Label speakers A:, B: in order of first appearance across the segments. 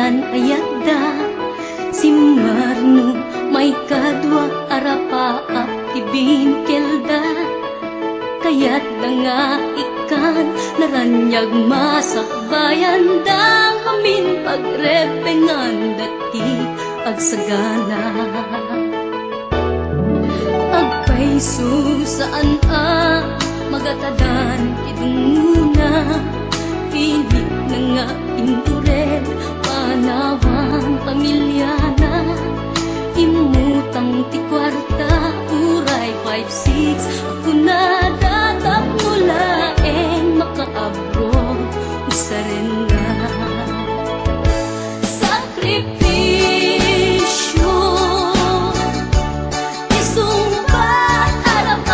A: yan ayagda Simarno may kadwa arapaap ibinkelda Kaya't nga ikan naranyag masakbayan dang amin pagrepengan dati agsagana Agpaiso saan magatadan idunguna Pilit na nga indurel panawang pamilyana Imutang ti kwarta uray 5-6 Ako na datap mula makaabro Usa rin na Sakripisyo Isumbat arapaata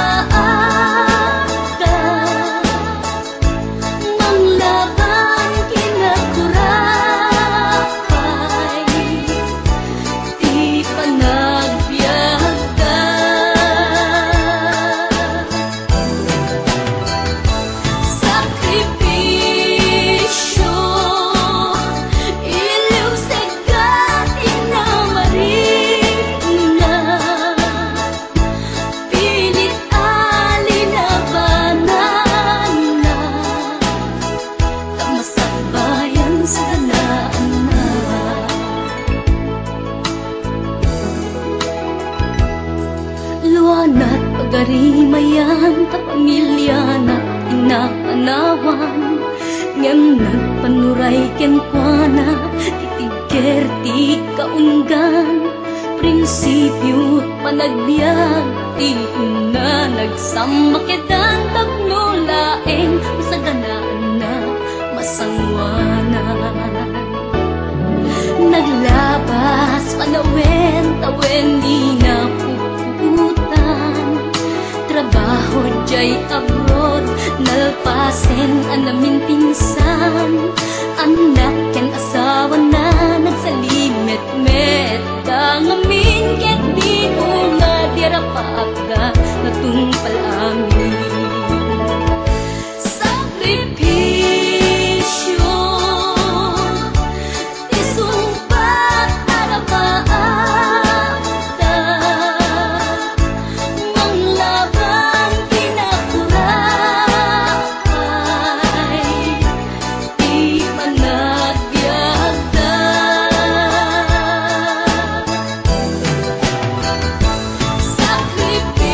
A: Manglaban kinakurakay Di panagbiagda Sakripisyo Iliw segat inamarina Pilit alinabanan na Tamasakbayan sa galaan na Luana't pagarimayan kapamilya na inakanawan Ngam nagpanuray kenkwana titigger ti kaunggan Prinsipyo panagbiag ti na nagsamakedan tagnulaeng sa ganaan na masangwanan Naglabas panawen tawen di na puputan Trabaho jay abroad nalpasen anamin pinsan Anak ken asawa na nagsalimet-met Dangamin ket di nga dirapaga natumpal amin Sakripisyo Isumpat arapaata Manglaban kinakurakay Di panagbiagda Sakripisyo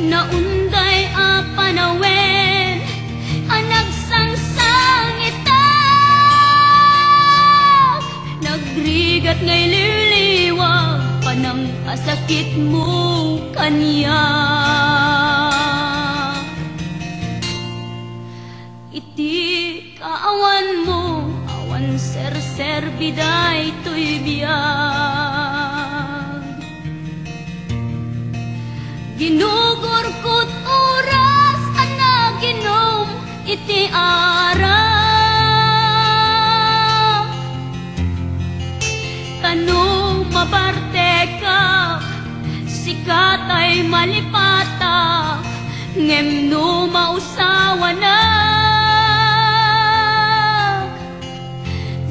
A: naunday a panawen ang nagsangsang nagrigat ngay liliwag panang asakit mo kanya. Iti kaawan mo awan ser biday to'y biyag ginugurkot oras ana ginom iti ara tano mabarte ka sikat ay malipata ngem no mausawa na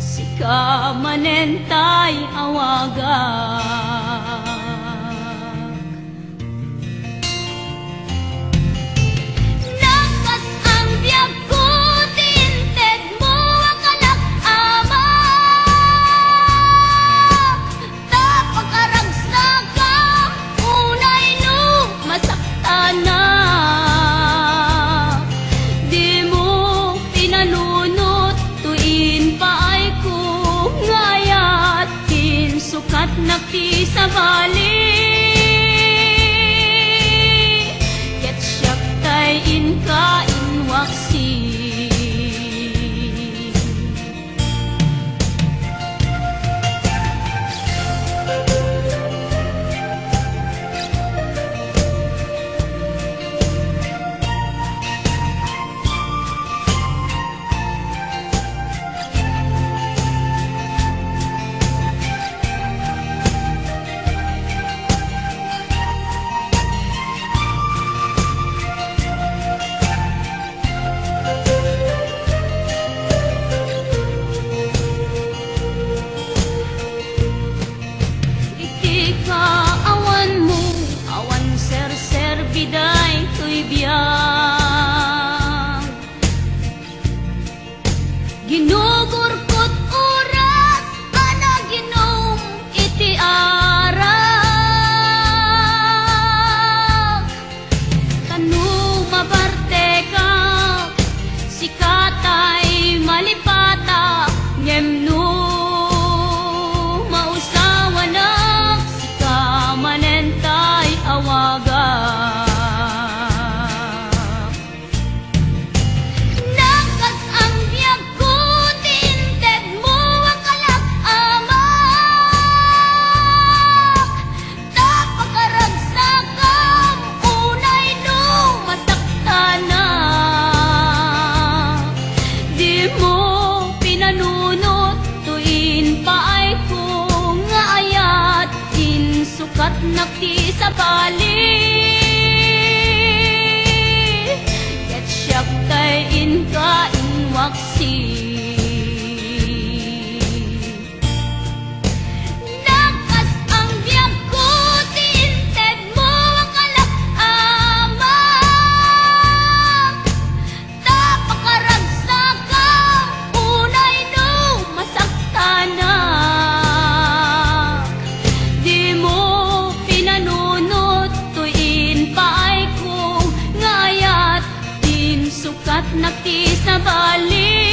A: sika manentay awaga nakas ang biyag ko tinted mo ang anak ama tapagkaragsak ka unay no masakta na di mo pinanunot tuin pa ay kung ngayat sukat nakti sa bali ket siyak tay inka inwaksi biday to'y biyag ginugurkot oras ana ginom iti arak tanu mabarte ka sikatay malipata ngem no mausawa na sika manentay awaga sukat nakti sa bali ket siyak tay inka inwaksi nakas ang biyag ko tinted mo ang anak ama tapagkaragsak ka unay no masakta na sukat nakti sa bali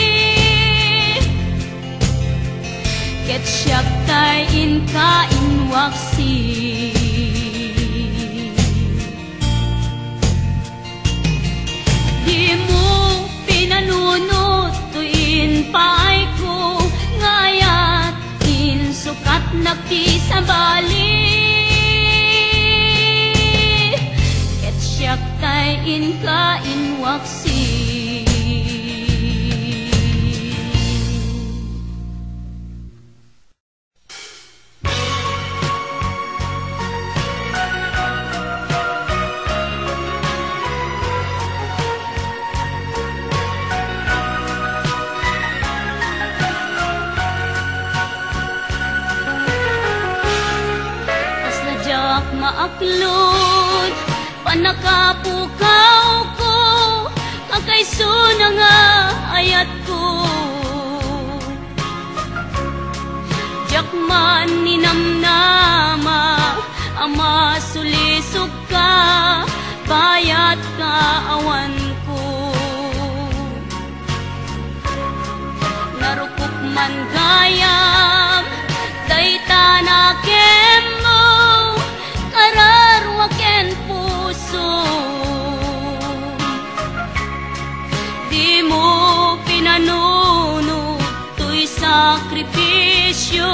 A: ket siyak tay inka inwaksi di mo pinanunot tuin paay ko ngayat in sukat nakti sa bali ket siyak tay inka inwaksi maaklod panakapukaw ko kakaiso na nga ayat ko jakman ninamnama ama sulisog ka pamakawan ko. Narukop man gayam dayta na kemo kararwaken puso. Di mo pinanuno to'y sakripisyo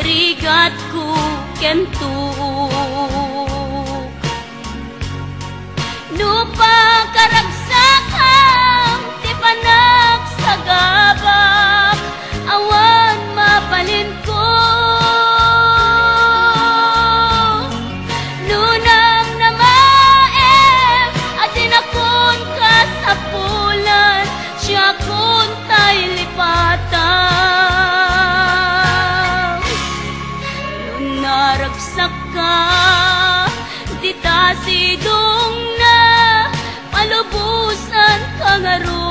A: rigat ko kentuk. Nupa karagsakam ti panak sa gabak awan mapalin ko. Nunam na maem atin akon kasapulan siya kun tay lipatan. Naragsak ka di ta sidong na palubusan ka nga ro.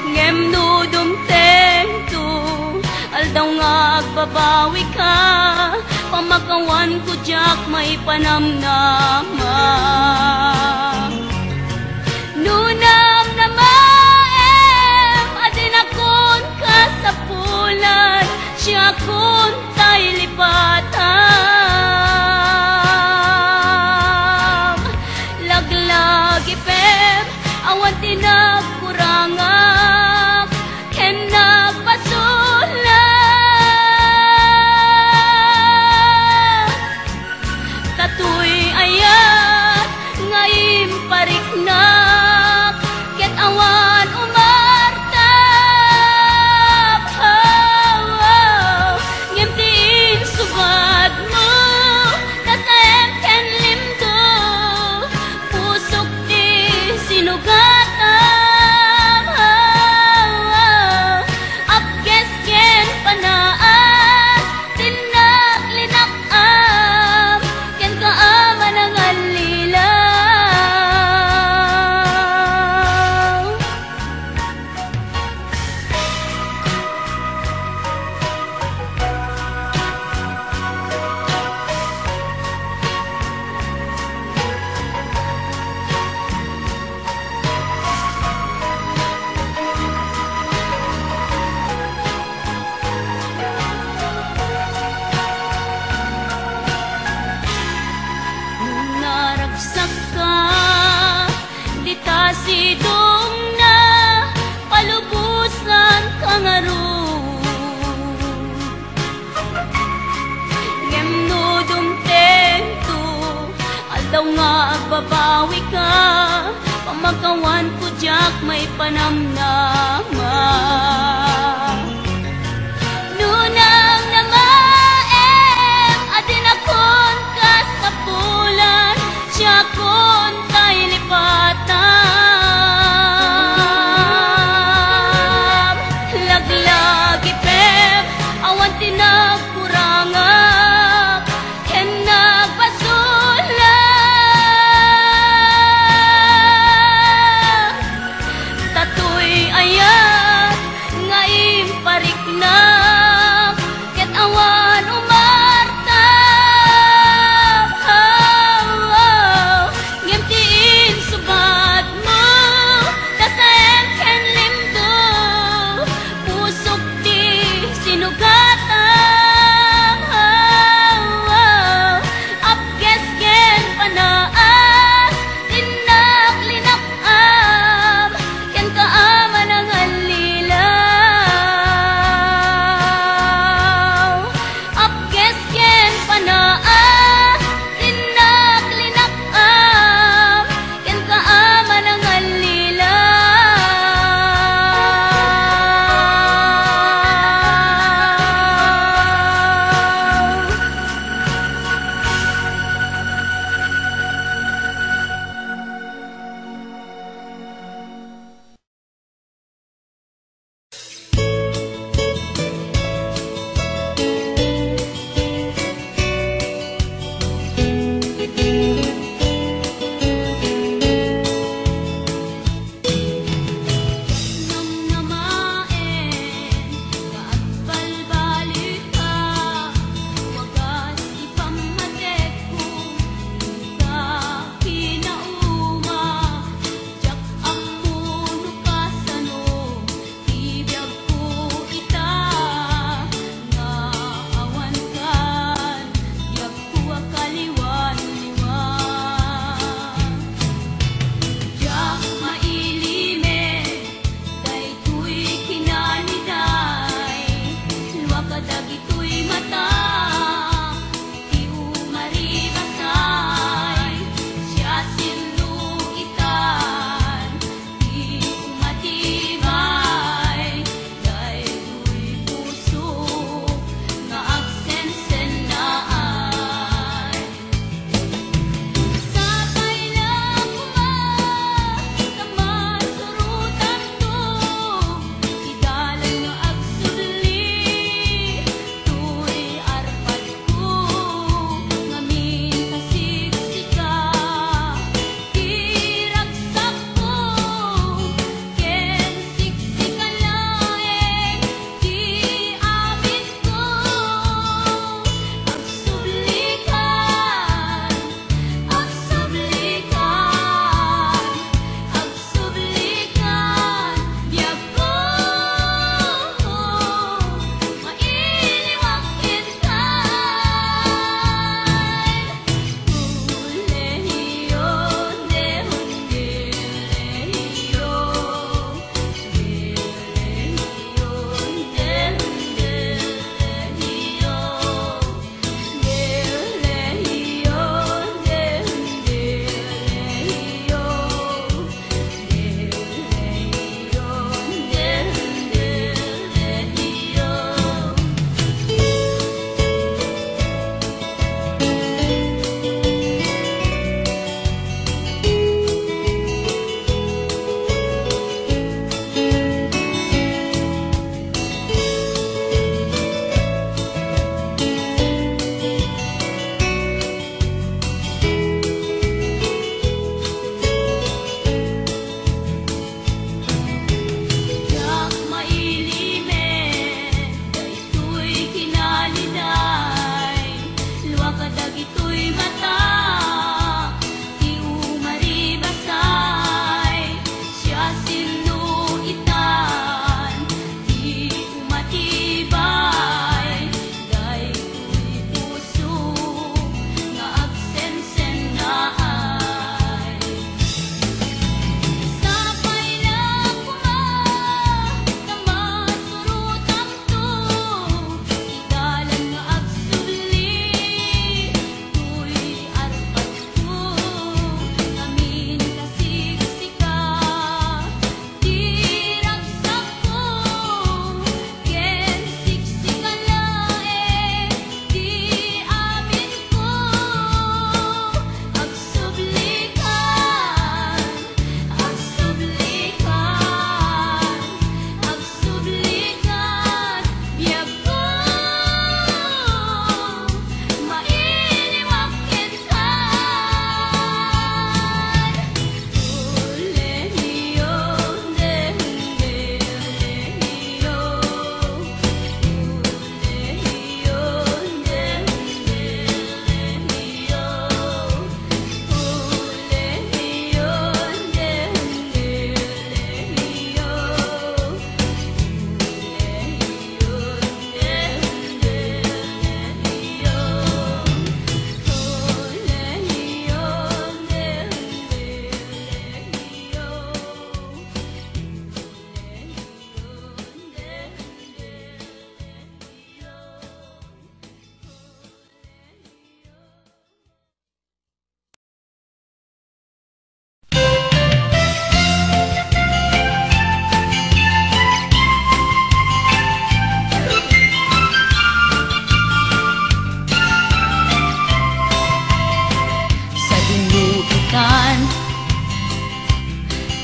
A: Ngem no dumtento aldaw nga agbabawi ka pamakawan ko jak may panamnama. Nunam na maem adin akon kasapulan siya kun tay lipatan. Laglag ipem awan tinagkurangak ken nagpasulat. Katuy ayat ngayon pariknak ket awan umartap. Ngimtiin sugad mo nasem ken limdo pusok di sinugatan. Apkes ken panaas tinaklinakam ken kaama ng alilaw. Naragsak ka di ta sidong na palubusan ka nga ro. Ngem no dumtento aldaw nga agbabawi ka pamakawan ko jak may panamnama. Nunang na maem adin akon kasapulan siya kun tay lipatan. Laglag ipem awan tinagkurangak ken nagpasulat. Tatoy ayan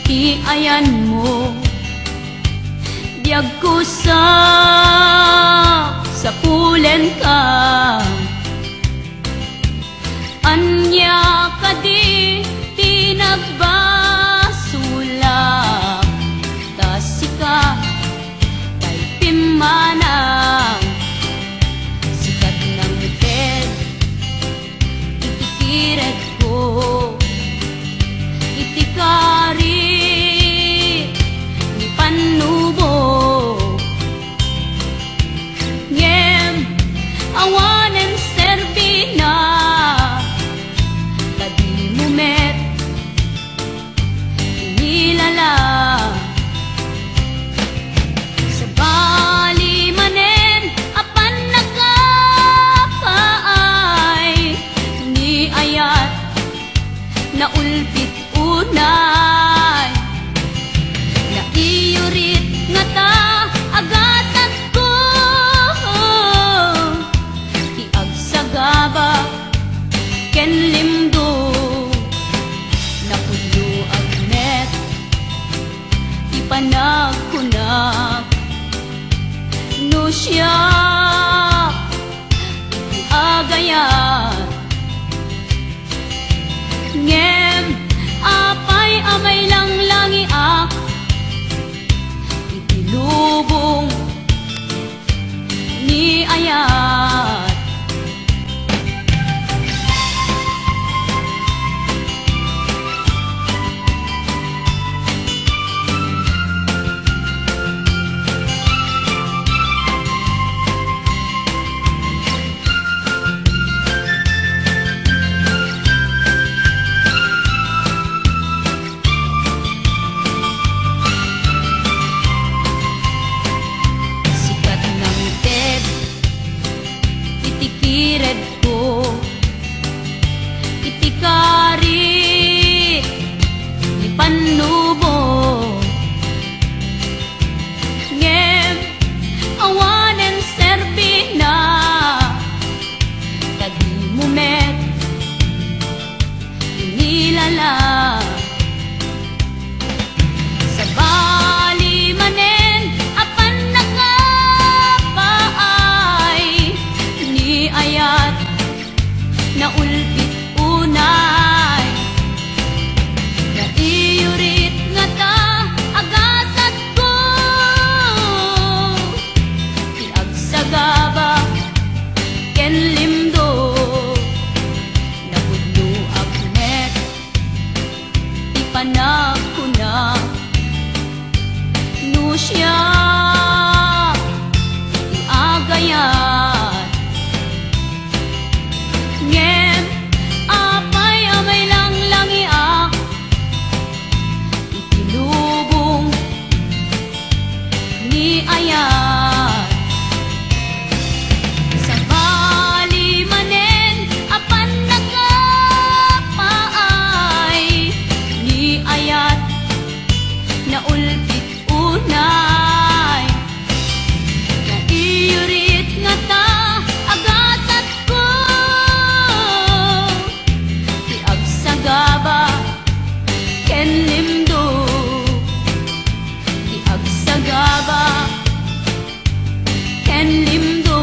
A: Ti ayan mo biag ko sa pulen ka. Anya ka di tinagbasulak, tasika kay pimanang sikat ng bed. Itikiret ko itikari ni panubo ngem awanen serbina tadi mumet inilala sa bali manen apan nakapaay ni ayat na ulpit unay na iyurit nga ta agasat ko tiagsagaba ken limdo na pudlo agnet ipanagkunak no siya agayat ngem apay amay lang langiak itilubong ni ayat. Itikired ko itikari ni panubo ngem awanen serbina tadi mumet inilala sa bali manen apan nakapaay ni ayat na ulpit unay na iyurit nga ta agasat ko tiagsagaba ken limdo na pudlo agnet ipanagkunak no siya tiagayat ngem apay amay lang langiak itilubong ni ayat sa bali manen apan nakapaay ni ayat na ulpit unay na iyurit nga ta agasat ko tiagsagaba ken limdo tiagsagaba ken limdo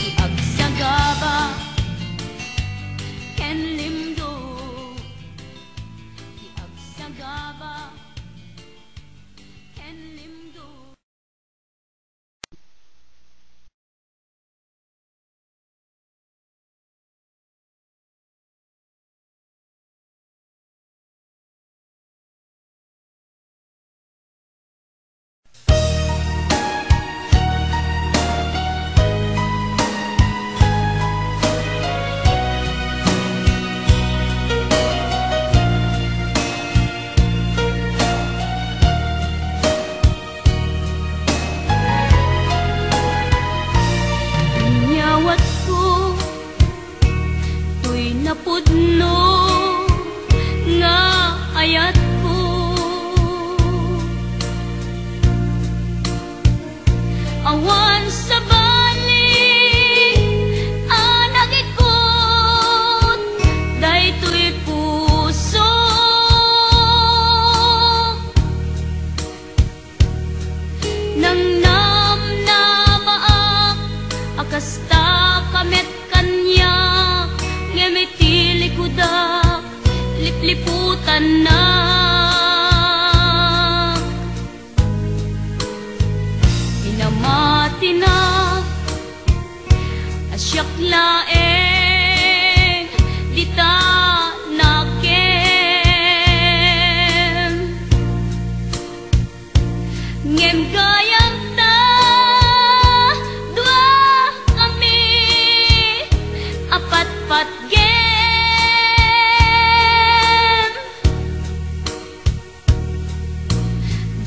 A: tiagsagaba ken limdo tiagsagaba ken limdo. Nyawat ko tuy napudno nga ayat ko awan sa bali anagikot daytoy puso kudak lipliputan na. Hinamati na asyak laeng dita nakem ngem gayam ta dua kami apat-pat gem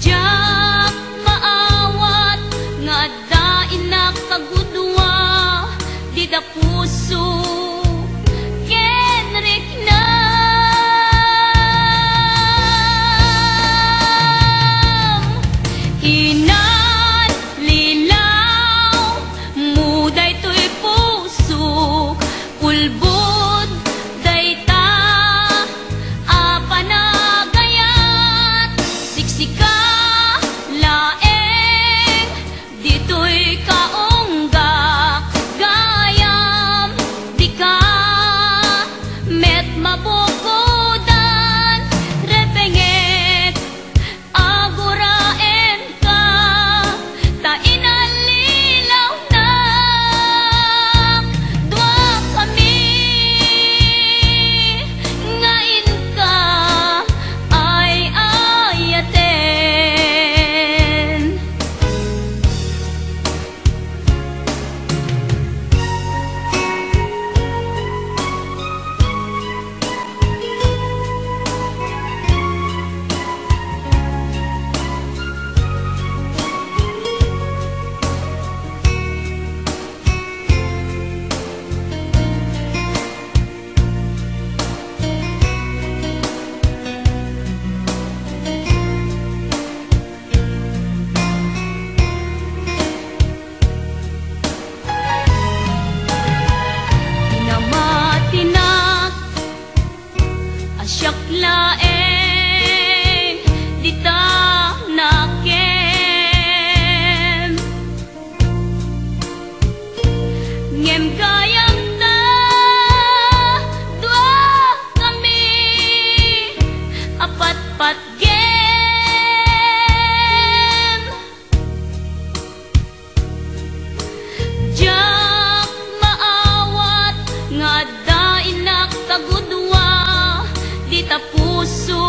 A: jak maawat nga dain na kagudwa di da puso Kenrik na inan lilaw muday to'y puso ulbod dayta apanagayat siksika laeng dito'y kaonggak gayam di ka met mabukudan repengek aguraen ka ta inalilaw na dua kami ngain ka ay ayaten. Hinamati na asyak laeng dita nakem ngem gayam ta dua kami apat-pat gem jak maawat nga dain na kagudwa di ta puso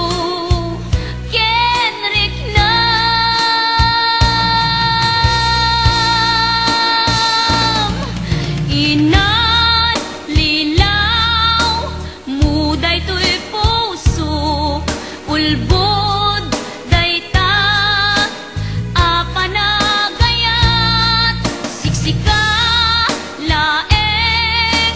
A: Kenrik na inan lilaw muday to'y puso ulbod dayta apanagayat siksika laeng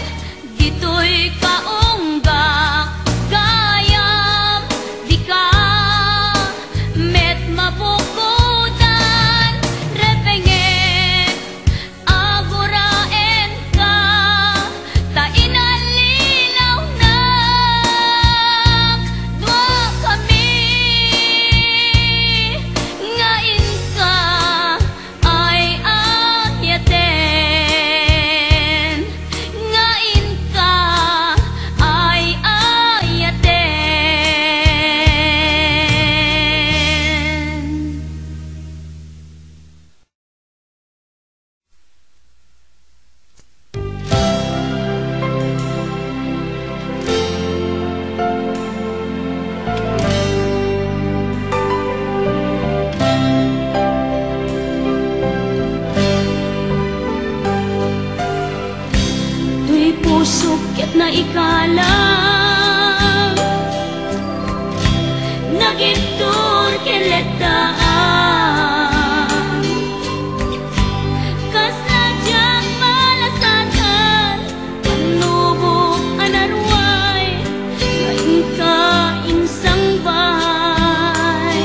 A: dito'y kaonggak gayam di ka met mabukudan repengek aguraen ka ta inalilaw na dua kami ngain ka ay ayaten ngain ka ay ayaten. To'y puso ket na ikalang nagintur keletaan kas nadyang malasagan panubok anarway ngayon ka insang bahay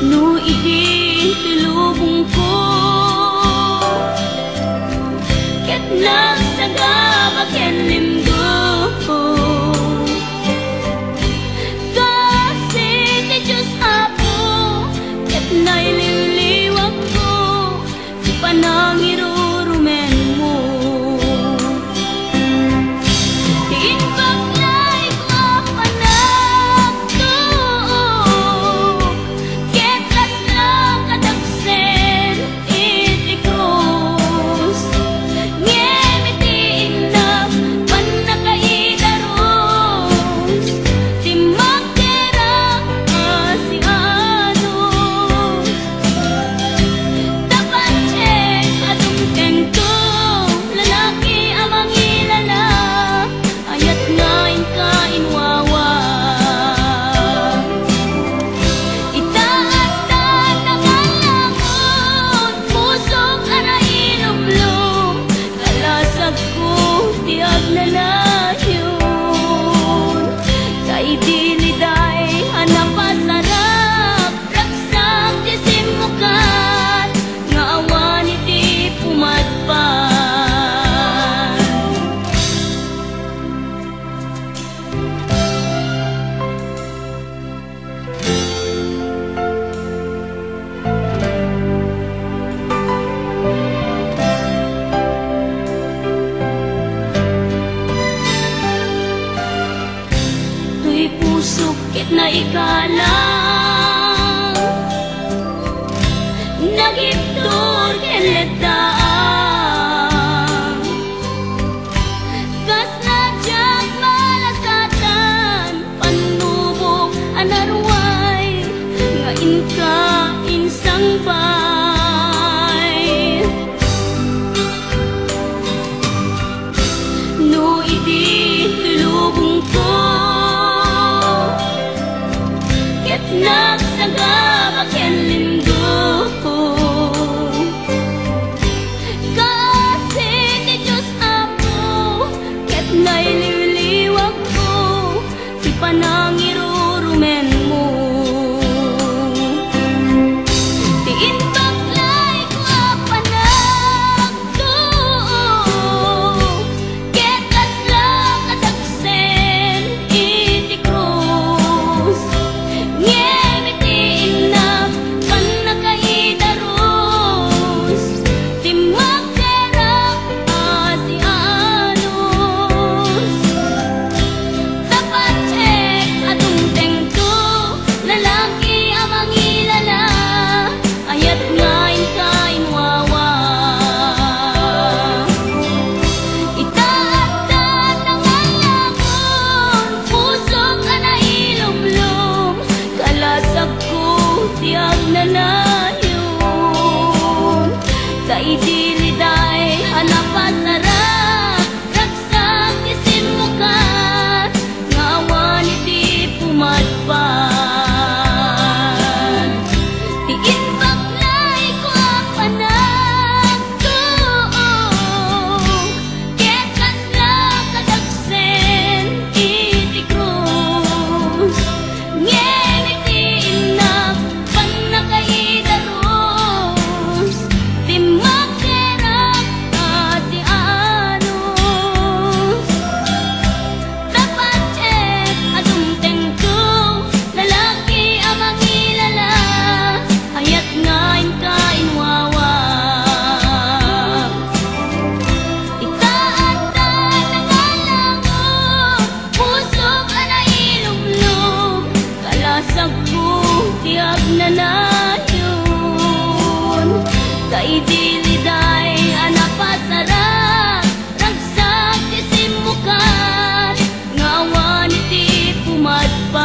A: no igin tilubong ko ket nagsagaba ken limgo kasi ti Diyos apo ket naililiwag ko di panangirurumen mo ikalang nagiptur kenledaan kas najak malasatan panubok anarway nga inka insang bay no idi tulubong ko ket nagsagabak yan lindo kasi ni Diyos ako ket naililiwag ko di panangirurumen mo tiin baklay ko apanag to ket kasla kadagsen iti krus ngemitiin na panakaidarus di magderang asianos dapat check atong tengto lalaki amang ilala ayat ngayon kain wawa itaatan ng alamon puso ka na ilumlum kalasag ko tiyag na nayon kaidiliday hanapasarap ragsak isin mukat ngawan iti pumadpad tiin baklay ko apanag to ket kasla kadagsen iti krus ngemitiin na panakaidarus di magderang asianos dapat check atong tengto lalaki amang ilala ayat ngayon kain wawa itaatan ng alangon puso ka na ilumlum kalasag ko tiyag na nayon kaidiliday anapasarap ragsak isin mukat ngawan iti pumadpad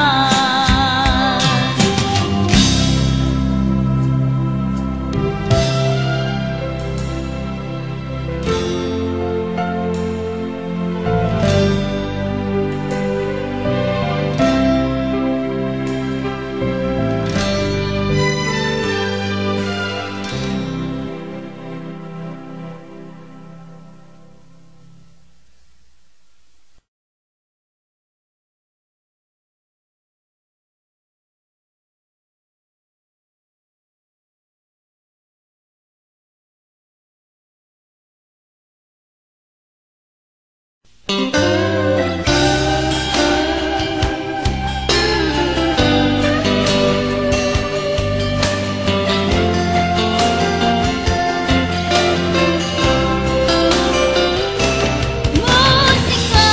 A: musika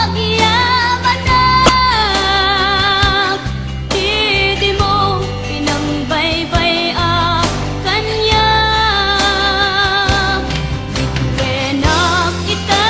A: agyaman na di mo pinangbaybay kanya di kwenak kita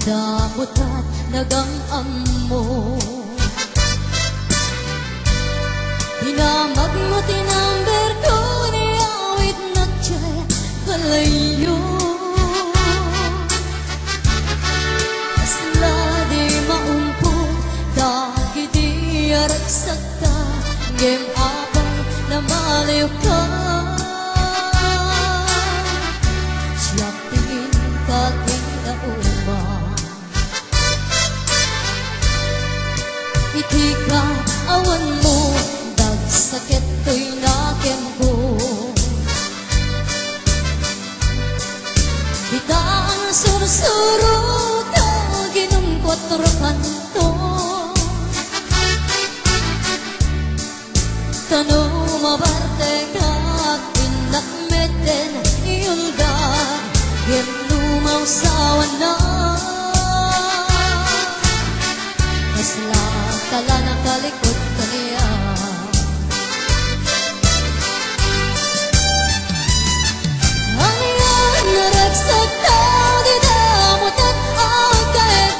B: Damutat nagang mo tinamag mo tinamber ko niawit na tiyay kalayo asla di maumpo dagi di araksak ka ngem abang na maliw ka siyak tingin kaking na uma iti ka awan mo dagsakit ko'y nakem ko kita ang sursuro ka ginong kwatro kanto tano mabarte ka inakmeten iulga ginumaw sawan na kasla kala nakalikot ka niya ang iyan naragsak ka di damot at agad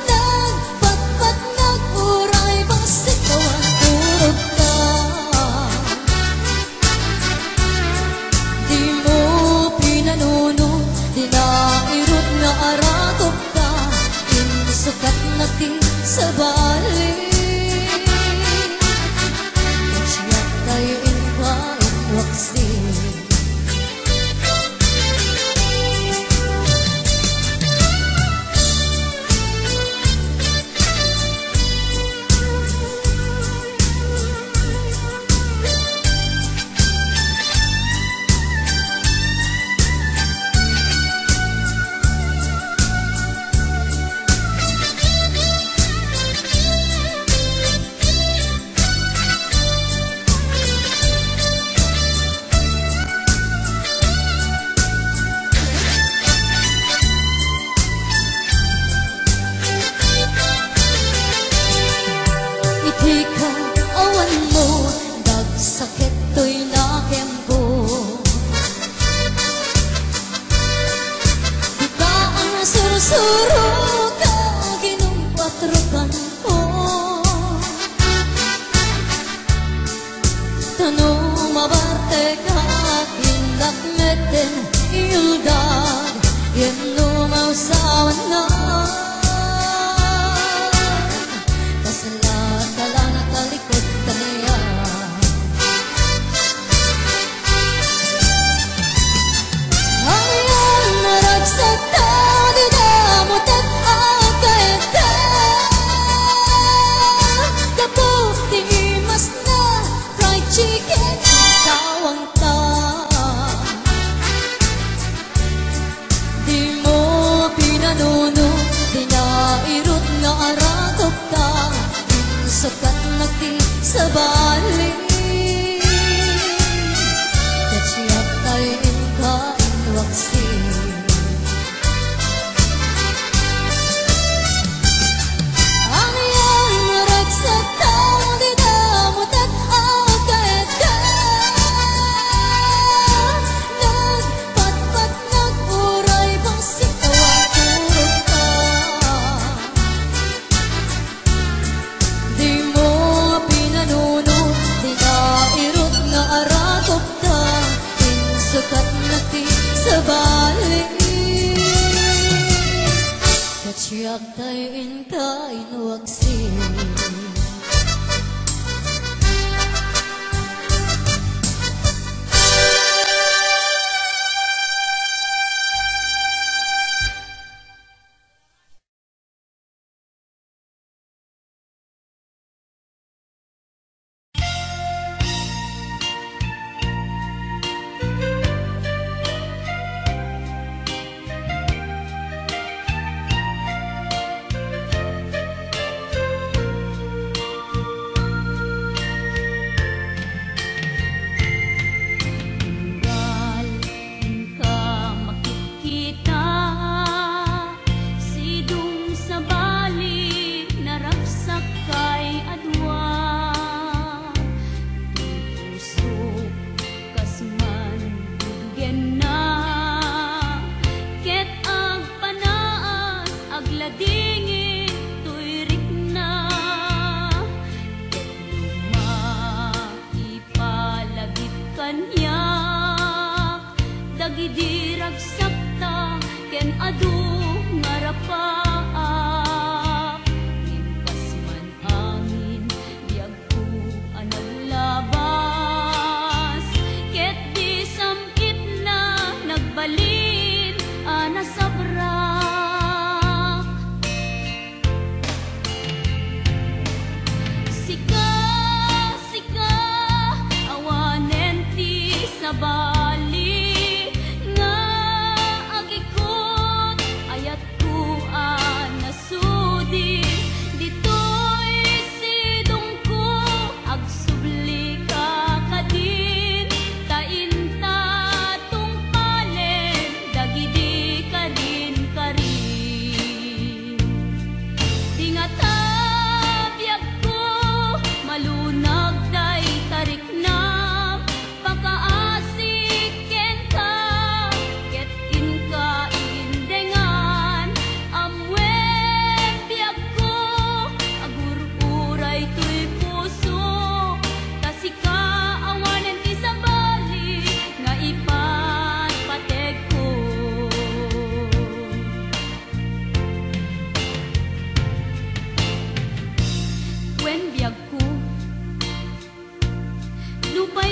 B: nagpatpat naguray basit ko ang turog ka di mo pinanunod di nairot na arakop ka sukat natin sa balik siyak tayo inwain waksi ika awan mo dagsakit to'y nakempo ika ang sursuro ka ginong kwatro kanto tano mabarte ka inakmeten iuldag ginumaw sawan na sa bali. Katsiyak tayo kain waksi. Ang iyang narat sa taong di damot at agad ka. Nagpatpat nag-uray bang sitaw ang turog ka. Di mo pinanuno, di nairot na arakop ta. Insukat na ti sa bali. Katsiyak tayo kain waksi.
A: Dagidirag sakta ken adu ngarapaak. Impas man angin biyag ko anaglabas. Ket di samit na nagbalin ana sabrak. Sika, sika, awanen ti sabali.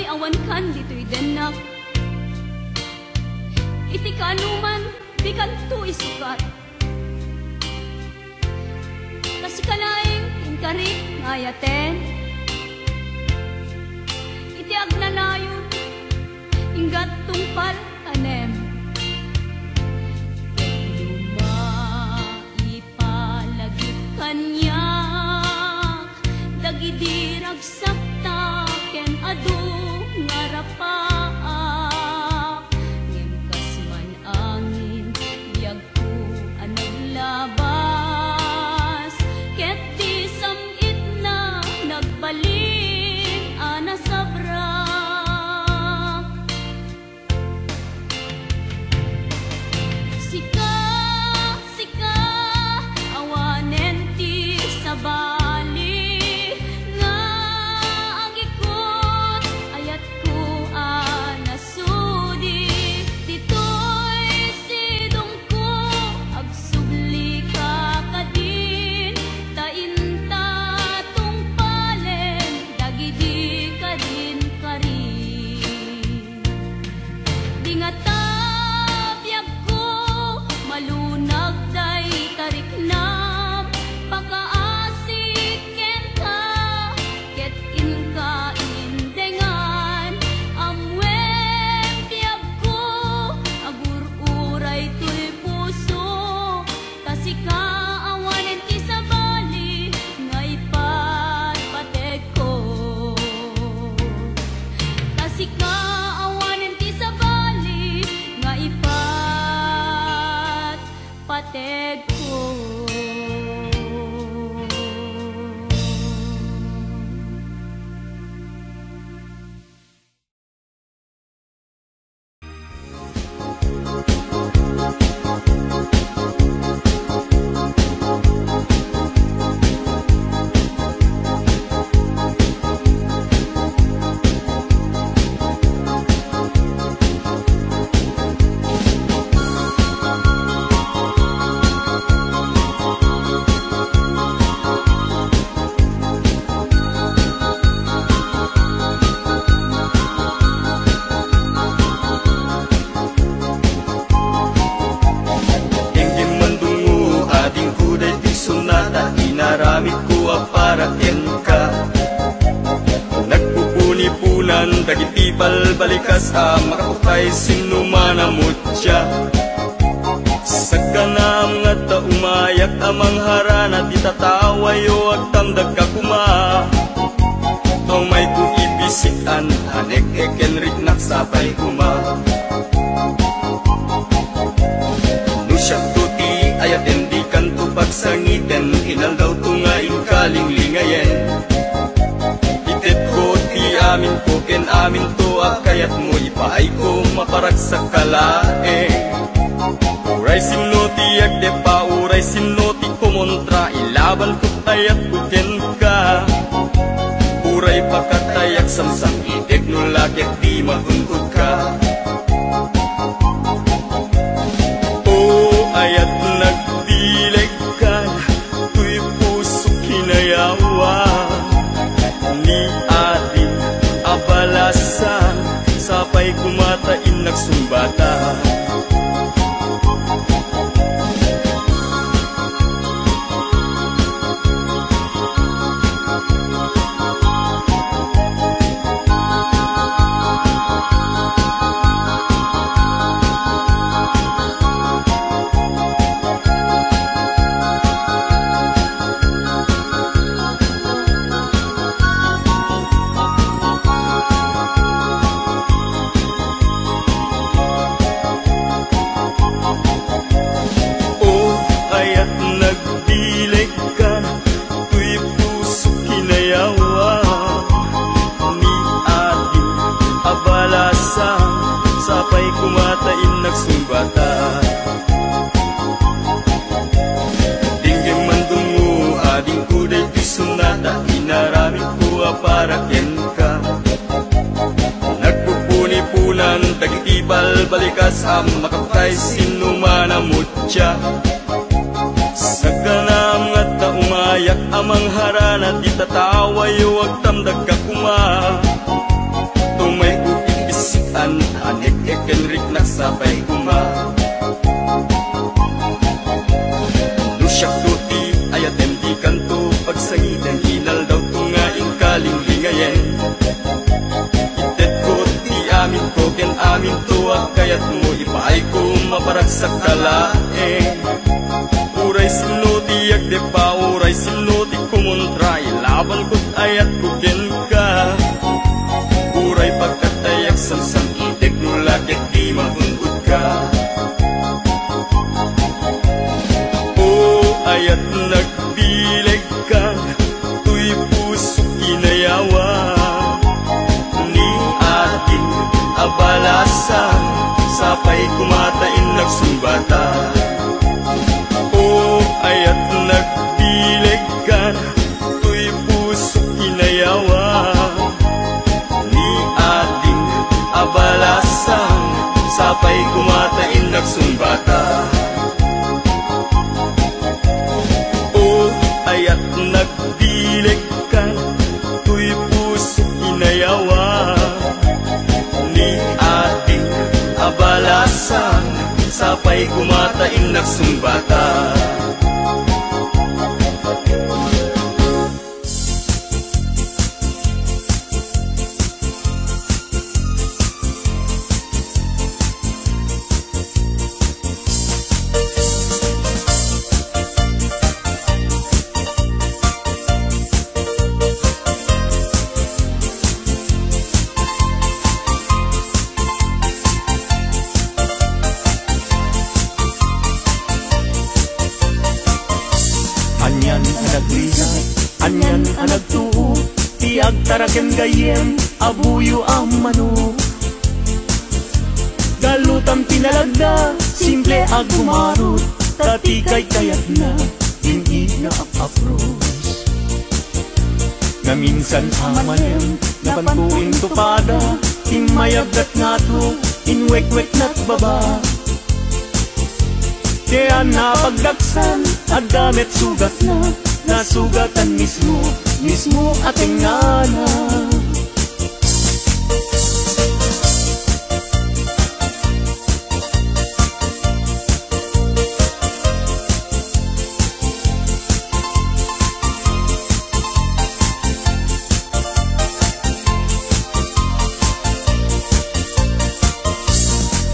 A: Awan kan dito'y denak. Iti kanuman, di kanto isukat. Kasi kalaing inkarit ngayaten. Iti agnanayon, inggat tungpal tanem. Ipalagit kanyak, dagidirag sakta ken adu ngarapaak. Ngimkas man angin biyag ko anaglabas. Ket di samit na nagbalin ana sabrak. kapatid ko.
C: Inaramit ko para ka. Nagpupuni-punan dagiti balbalikas makaputay sinumanamutya. Sagkanam nga ta umayak amang harana di tatawayo ag tamdag kakuma. Tomay ko ibisikan hanek ekenrik naksapay kuma. Nusyak tuti ayat endi kanto pagsangiten inal daw tungain kaling lingayen. Itet ko ti amin ko ken amin to akayat mo ipaay ko maparag sa kalae. Uray simno ti agde pa uray simno ti kumontra ilaban ko tayat ko ken ka. Uray pakatayak samsam itek no lakit di mahuntod ka. Ayat nagdileg ka, tuy puso kinayawa. Ni ating abalasan, sapay kumatain nagsumbata. Sapay kumatain nagsumbata. Dinggim mandungo ading kuday di sunata. Inaramit ko para ken ka. Nagpupuni-punan dagiti balbalikas makaputay sinumanamutya. Sagkanam nga ta umayak amang harana di tatawayo ag tamdag kakuma. Tumay ko ibisikan anek ekenrik naksapay kuma. Nusyak tuti ayat endi kanto pagsangitan inal daw tungaing kaling lingayen. Itet ko ti amin ko ken amin to akayat mo ipaay ko maparag sa kalae. Uray simno ti agde pa uray simno ti kumontra ilaban ko't ayat ko ken ka. Uray pagkatayak samsam itek no lakit di mahundod ka. Ayat nagbileg ka, tuy puso kinayawa. Ni ating abalasan, sapay kumatain nagsumbata. Ayat nagbileg ka, tuy puso kinayawa. Ni ating abalasan, sapay kumatain nagsumbata. Ayat nagdileg ka, tuy puso kinayawa. Ni ating abalasan, sapay kumatain nagsumbata. anagtuo ti agtaraken gayem abuyo ang mano. Galutam tinalagda simple ag gumarot tati kay kayat na hindi na apapros. Na minsan amalem napantuin tupada imayagdat nga to inwek-wek na't baba. Kaya napagdaksan at damit sugat na nasugatan mismo ating ngana.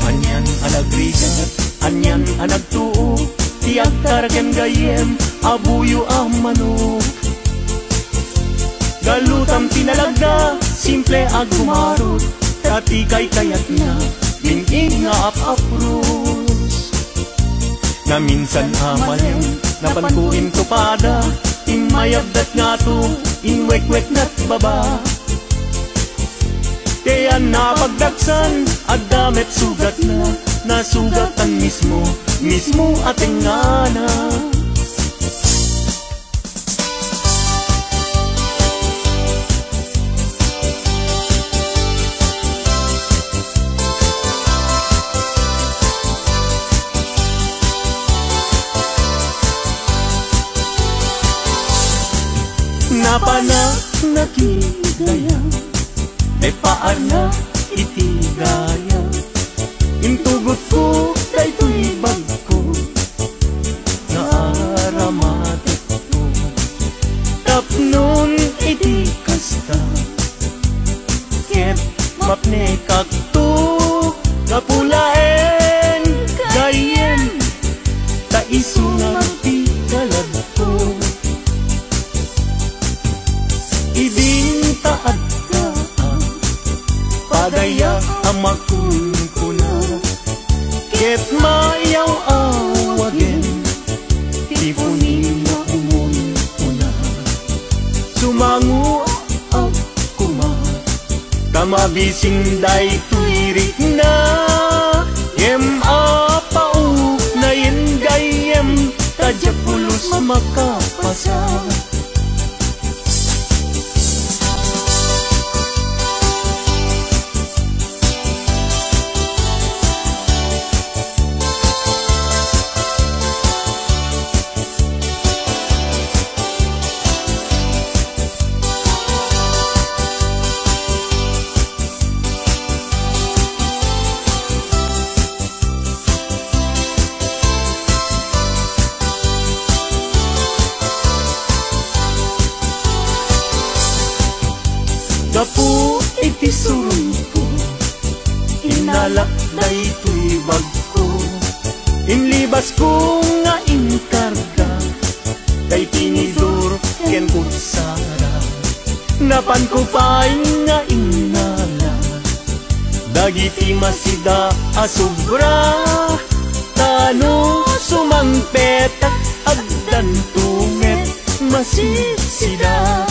C: Anyan anagrigat, anyan anagtuo ti agtaraken gayem abuyo ang mano. Galutam tinalagda simple ag gumarot tati kay kayat na minging nga apapros. Na minsan amalem napantuin tupada imayagdat nga to inwek-wek na't baba. Kaya napagdaksan at damit sugat na nasugatan mismo ating ngana. Napana nakigaya may paar na itigaya intugot ko daytoy bag ko naaramatik ko tapnon iti kasta ket mapne kakto kapulaen gayem ta isunag ti kalad ko idin taad ka padaya amakun ko na ket mayaw awagen tipunin na umon ko na sumangu ako ma kamabising day tuirik na yem apau na yen gayem tajapulos makapasa. Gapu iti surong ko inalak daytoy bag ko inlibas ko nga inkarga kay tinidor ken kutsara napan ko pa'y nga inala dagiti masida asobra tano sumangpetak agdan tunget masisida.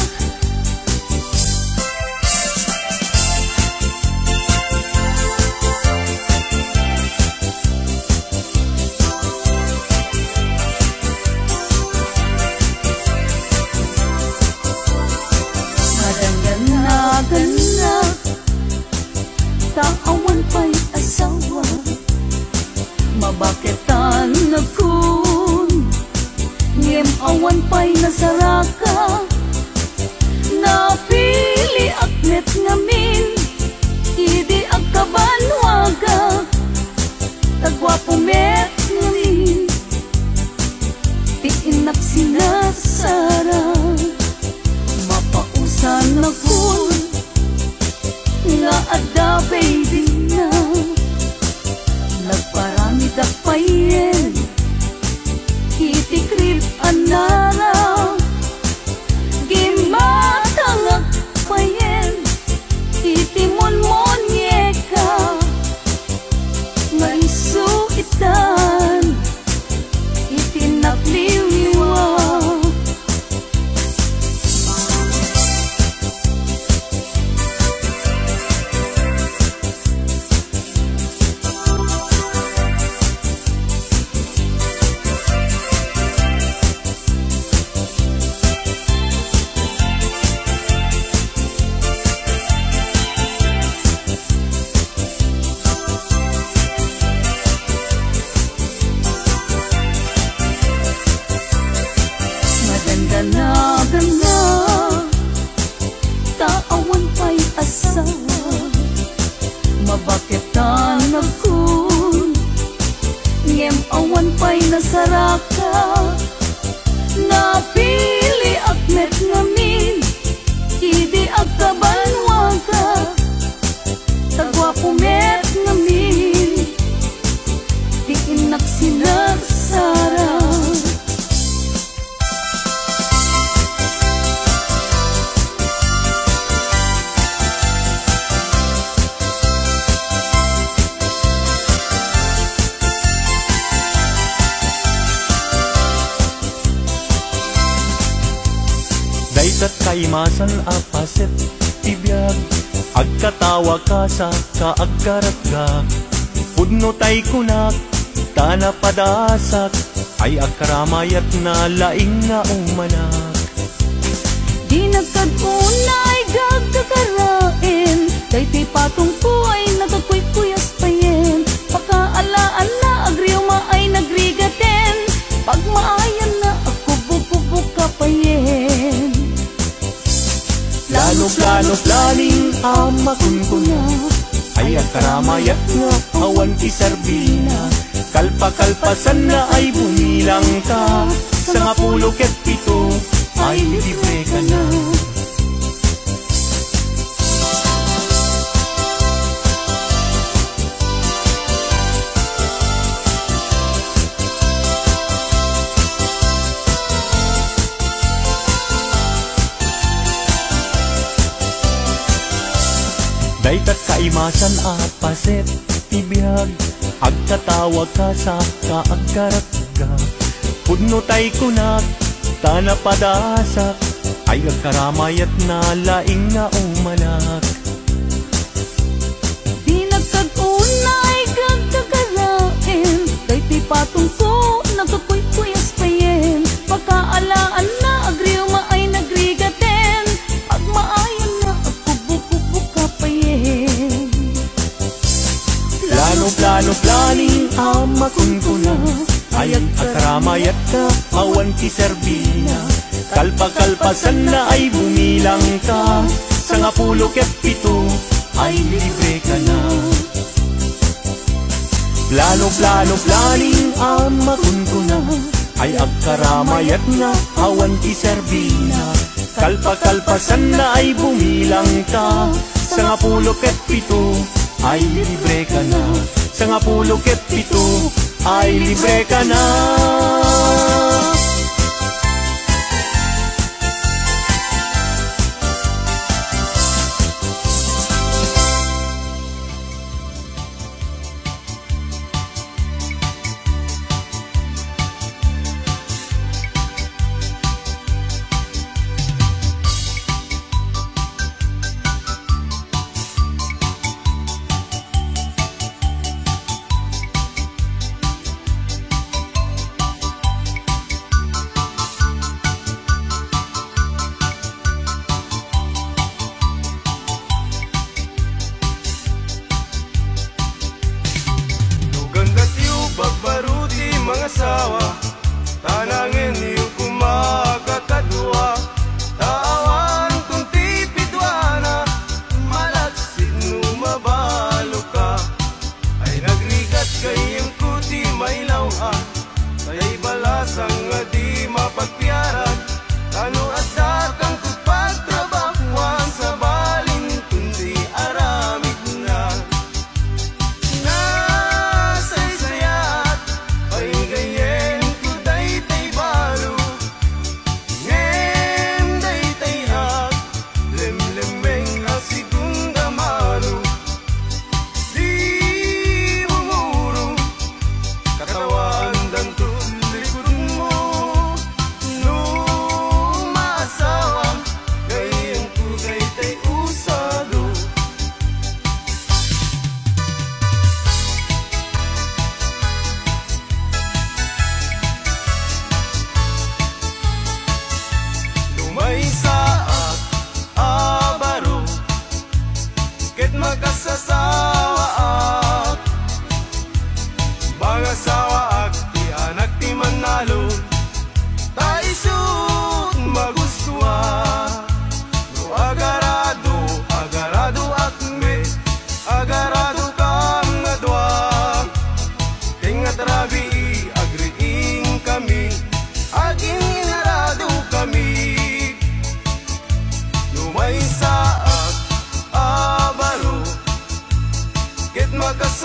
B: Taawan pa'y asawa mabaketan na kun ngem awan pa'y nasaraka napili aknet ngamin idi agkabanwaga tagwapo met ngamin tiinap sinasara mapausan na kun nga ada baby na nagparami da payen itikrip anara gimatangag payen itimon-mon tanakun ngem awan pay nasaraka napili akmet ngamin idi agkabanwaga tagwapumet ngamin di inak sinagsara.
C: Daytat kaimasan apaset tibiyag agkatawa ka sa kaagkaratgak pudno tay kunak tana padasak ay agkaramayat na laing nga umanak.
B: Di nagkadunay gagkakarain dayti patungpo ay nagkakuykuyas payen pakaalaan na agriuma ay nagrigaten pagmaayan na ako bububuk kapayen.
C: Plano planing amakun ko na ay agkaramayat nga awan ti sarbina kalpa-kalpasan na ay bumilang ka sa 17 ay libre ka na. Daytat kaimasan apaset tibiyag agkatawag ka sa kaagkaratga pudno tay kunak tana padasak ay agkaramayat na laing nga umanak.
B: Di nagkadunay gagkakarain dayti patungko nagkakuykuyas payen pagkaalaan na agriuma ay nagrigaten pagmaayan na ako bububuk kapayen.
C: Plano planing amakun ko na ay agkaramayat ka awan ti serbina kalpa-kalpasan na ay bumilang ka sa 17 ay libre ka na. Plano planing amakun ko na ay agkaramayat na awan ti serbina kalpa-kalpasan na ay bumilang ka sa 17 ay libre ka na. Sa 17 ay libre ka na.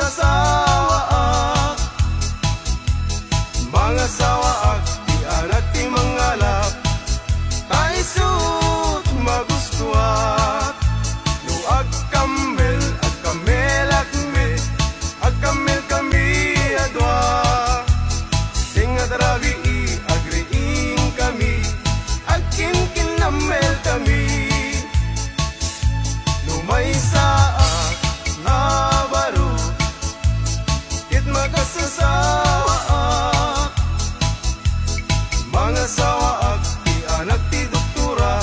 C: sawaak, mga sawaak, di anak ti mangalap, taisut magustuhat. No agkamel akme, agkamel kami adwa, tingat rabi i agriing kami, agkin kinamel kami. No may saak nga baro, kit makasasawaak, mga sawaak, di anak ti doktora,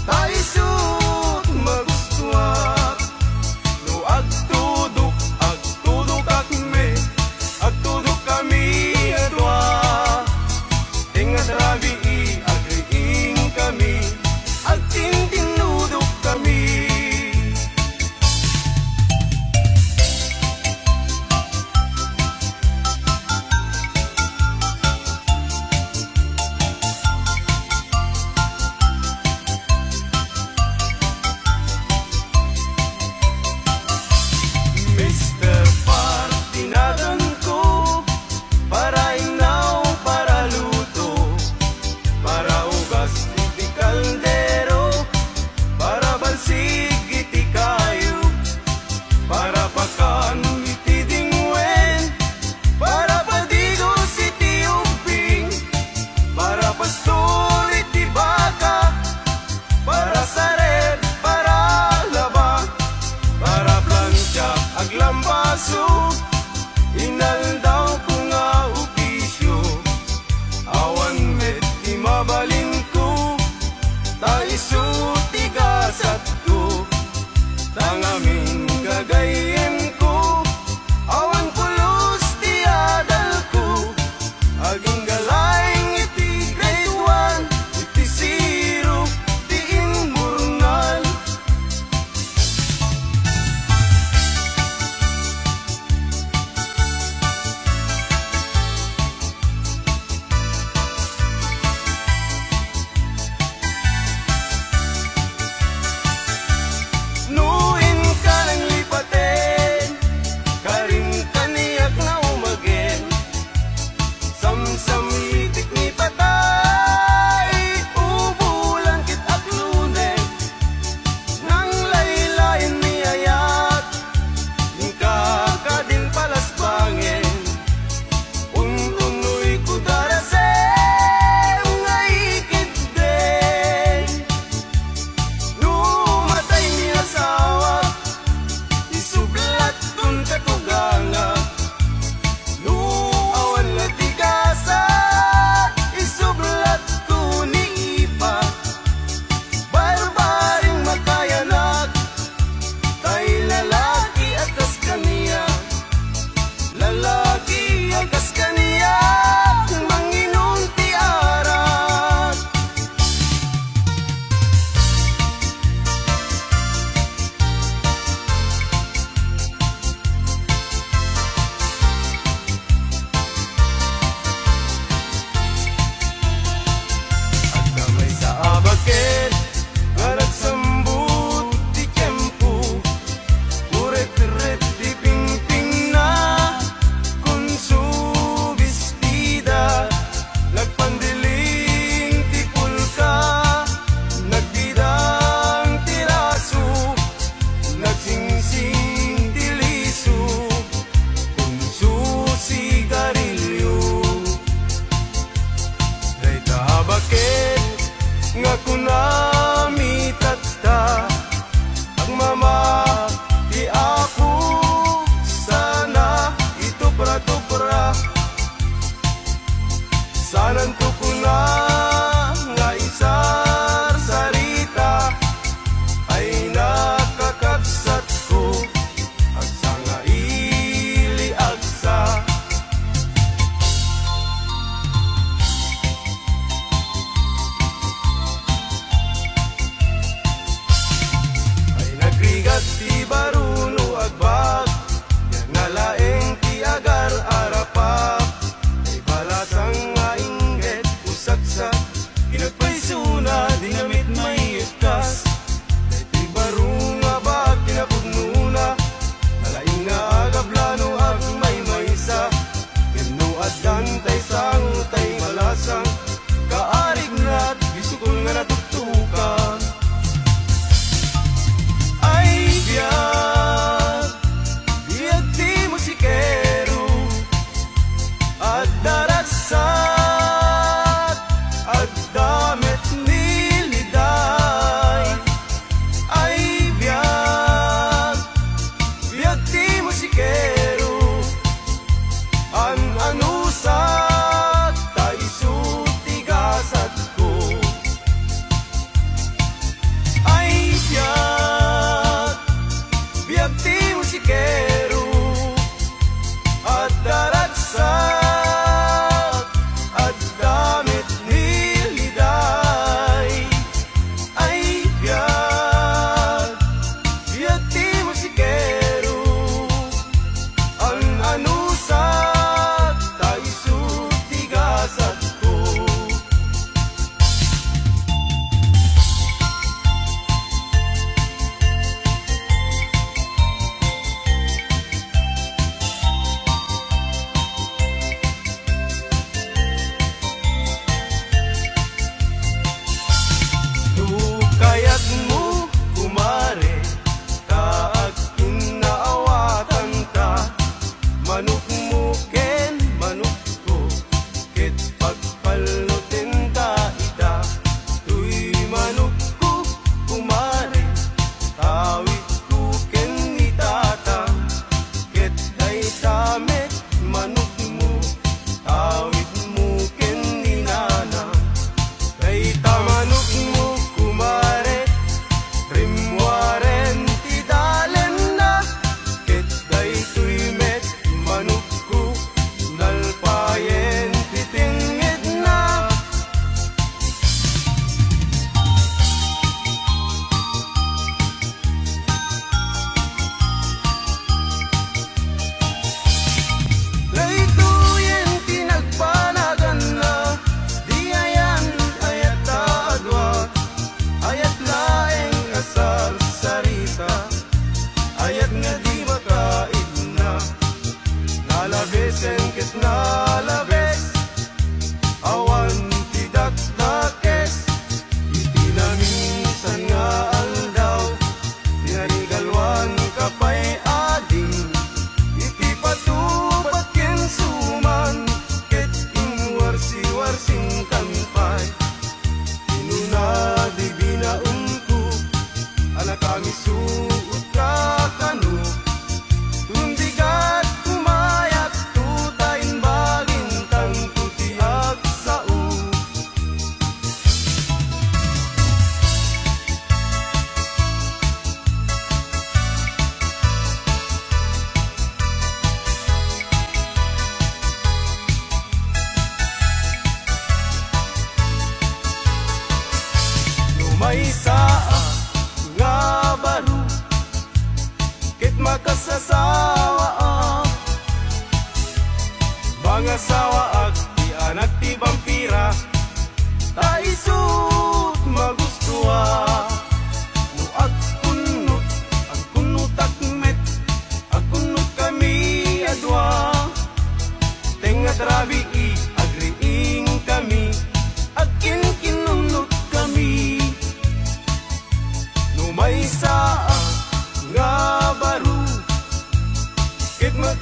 C: taisut magustuhat. No agtudok kami adwa, tingat rabi i agriing kami, agtintinudok kami. Mr. Partinadan ko, para inaw, para luto, para ugas iti kaldero, para balsig iti kayo, para pakan iti dingwen, para padigos iti ubing, para pastor iti baka, para saret, para laba, para plancha aglambaso, inaldaw ko nga opisyo, awan met di mabalin ko, taiso ti kasat ko, tangamin gagayin ko, awan pulos ti adal ko, aging galayng iti grade 1, iti 0, ti inmurnal.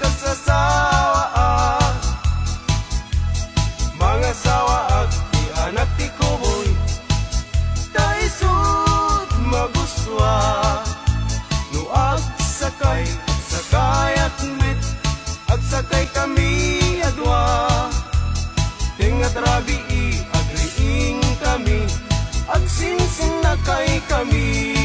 D: kasasawa mga sawa ti anak ti kuboy daisud maguswa no agsakay at met agsakay kami adwa tingat rabi agriing kami agsinsin na kay kami